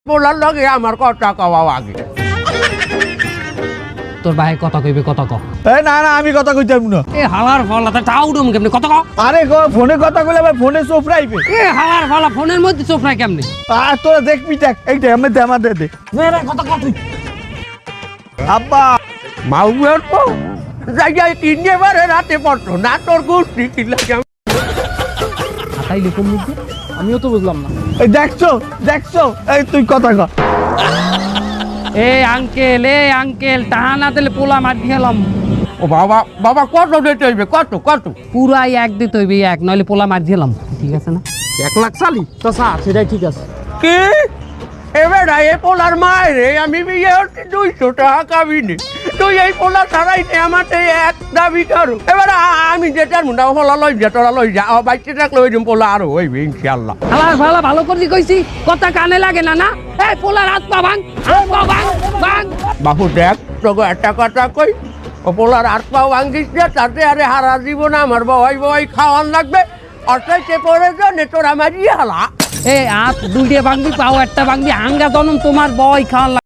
পোলার লগে আমার কথা কওয়া আগে। তোর ভাই কথা কইবে কথা ক। এই না না আমি কথা কইতাম না। এ হালার ফলা তা টাউডম কেমনে কথা ক। আরে ফোনে কথা কইলে ভাই ফোনে চোপড়াইবে। এ হালার ফলা ফোনের মধ্যে চোখ নাই কেমনে। আর তোরা দেখবি দেখ এইটা আমার দে মেরে কথা ক তুই। আব্বা মাউয়ের তো জায়গায় কিনে বারে রাতে পড়তো না তোর গোষ্ঠী কিলা তাইলে কোন মুখ আমিও তো বুঝলাম না। এই দেখছো এই তুই কথা ক। এ আঙ্কেল টাহা না দিলে পোলা মার দিলাম। ও বাবা বাবা কত দিতে হইবে কত কত পুরাই এক দিতে হইবে এক নইলে পোলা মার দিলাম ঠিক আছে না 1 লাখ চালি তো স্যার সেটাই ঠিক আছে। কি এবার এই পোলার মায়ের আমি বিয়ে হচ্ছে 200 টাকা কাবিনি তুই এই পোলা ছাড়াই আমাকে এক দাবি করো এবার আমি যেটার মুন্ডা পোলা লই যা তোরা লই যা বাইতে থাকলে ওই পোলা আরো হইবে ইনশাল্লাহ। হালার ফালা ভালো করে কইছি কথা কানে লাগে না না। এই পোলার হাত পা ভাঙ ভাঙ। বাবু দেখ তোকে একটা কথা কই ও পোলার হাত পাও ভাঙিস না তাতে আরে হারা জীবন আমার বই খাওয়ান লাগবে অর্থাৎ পরে জন্য তোরা মারিয়ে হালা। এ হাত দুইটা ভাঙবি পাও একটা ভাঙবি আঙ্গা জনম তোমার বই খাওয়ান